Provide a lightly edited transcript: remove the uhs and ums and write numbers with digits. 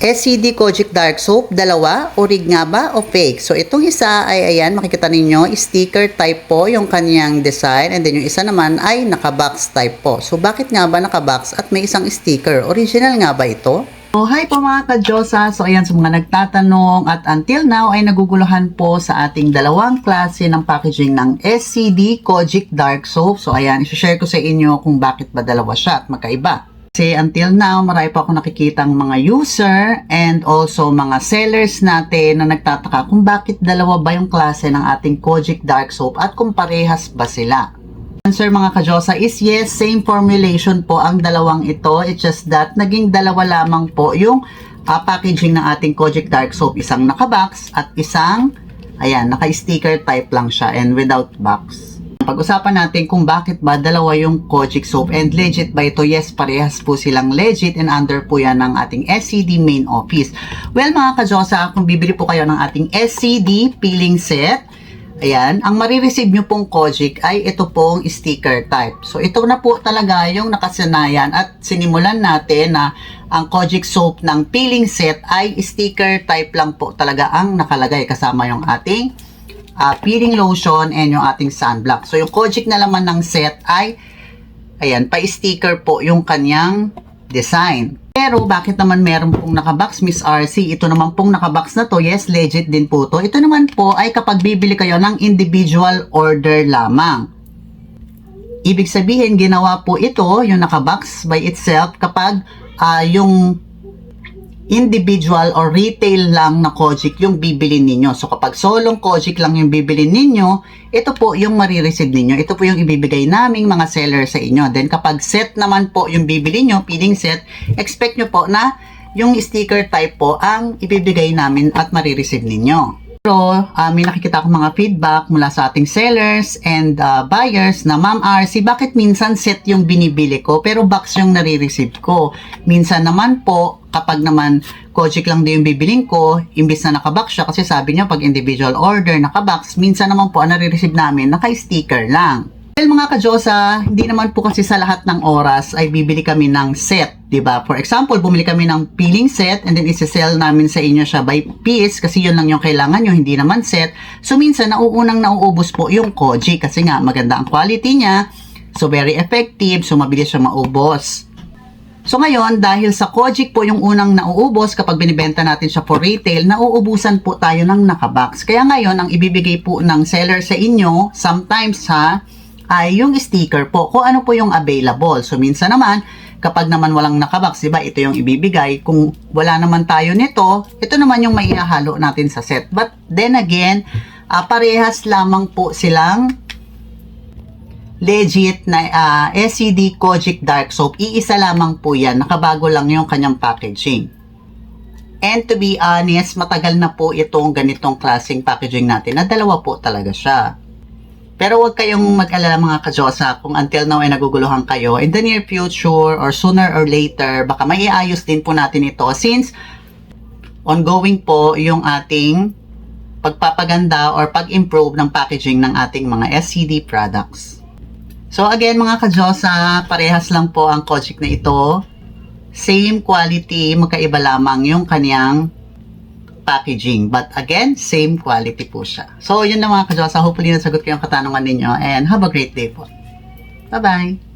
SCD Kojic Dark Soap, dalawa, orig nga ba o fake? So itong isa ay ayan, makikita ninyo, sticker type po yung kanyang design, and then yung isa naman ay naka-box type po. So bakit nga ba naka-box at may isang sticker? Original nga ba ito? So hi po mga ka-Diyosa. So ayan, sa mga nagtatanong at until now ay naguguluhan po sa ating dalawang klase ng packaging ng SCD Kojic Dark Soap. So ayan, i-share ko sa inyo kung bakit ba dalawa siya at magkaiba. Kasi until now, marami pa ako nakikitang mga user and also mga sellers natin na nagtataka kung bakit dalawa ba yung klase ng ating Kojic Dark Soap at kung parehas ba sila. Answer mga ka-Diyosa is yes, same formulation po ang dalawang ito. It's just that naging dalawa lamang po yung packaging ng ating Kojic Dark Soap. Isang naka-box at isang, ayan, naka-sticker type lang siya and without box. Pag-usapan natin kung bakit ba dalawa yung Kojic Soap and legit ba ito? Yes, parehas po silang legit and under po yan ng ating SCD main office. Well mga ka-Diyosa, kung bibili po kayo ng ating SCD peeling set, ayan, ang marireceive nyo pong Kojic ay ito pong sticker type. So ito na po talaga yung nakasanayan at sinimulan natin na ang Kojic Soap ng peeling set ay sticker type lang po talaga ang nakalagay kasama yung ating peeling lotion and yung ating sunblock. So yung Kojic na laman ng set ay ayan, pa-sticker po yung kanyang design. Pero bakit naman meron pong nakabox, Miss RC? Ito naman pong nakabox na to, yes, legit din po to. Ito naman po ay kapag bibili kayo ng individual order lamang. Ibig sabihin, ginawa po ito, yung nakabox by itself, kapag yung individual or retail lang na Kojic yung bibili ninyo. So kapag solong Kojic lang yung bibili ninyo, ito po yung marireceive ninyo. Ito po yung ibibigay naming mga seller sa inyo. Then kapag set naman po yung bibili nyo, peeling set, expect nyo po na yung sticker type po ang ibibigay namin at marireceive ninyo. Pero may nakikita akong mga feedback mula sa ating sellers and buyers na, Ma'am RC, bakit minsan set yung binibili ko pero box yung nare-receive ko? Minsan naman po, kapag naman Kojic lang din yung bibiling ko, imbis na nakabox siya, kasi sabi niyo pag individual order, nakabox, minsan naman po ang nare-receive namin, naka-sticker lang. Well mga ka-Diyosa, hindi naman po kasi sa lahat ng oras ay bibili kami ng set, diba? For example, bumili kami ng peeling set and then isi-sell namin sa inyo siya by piece kasi yun lang yung kailangan nyo, hindi naman set. So minsan nauunang nauubos po yung Kojic kasi nga maganda ang quality niya, so very effective, so mabilis siya maubos. So ngayon, dahil sa Kojic po yung unang nauubos kapag binibenta natin siya for retail, nauubusan po tayo ng nakabox. Kaya ngayon, ang ibibigay po ng seller sa inyo, sometimes ay yung sticker po, kung ano po yung available. So minsan naman, kapag naman walang nakabox, diba, ito yung ibibigay. Kung wala naman tayo nito, ito naman yung maihahalo natin sa set. But then again, parehas lamang po silang legit na SCD Kojic Dark Soap. Iisa lamang po yan. Nakabago lang yung kanyang packaging. And to be honest, matagal na po itong ganitong klaseng packaging natin na dalawa po talaga siya. Pero huwag kayong mag-alala mga ka-Diyosa kung until now ay naguguluhan kayo. In the near future or sooner or later, baka maiayos din po natin ito since ongoing po yung ating pagpapaganda or pag-improve ng packaging ng ating mga SCD products. So again mga ka-Diyosa, parehas lang po ang Kojic na ito. Same quality, magkaiba lamang yung kaniyang packaging. But again, same quality po siya. So, yun na mga ka-Diyosa. Hopefully, nasagot ko yung katanungan ninyo. And have a great day po. Bye-bye!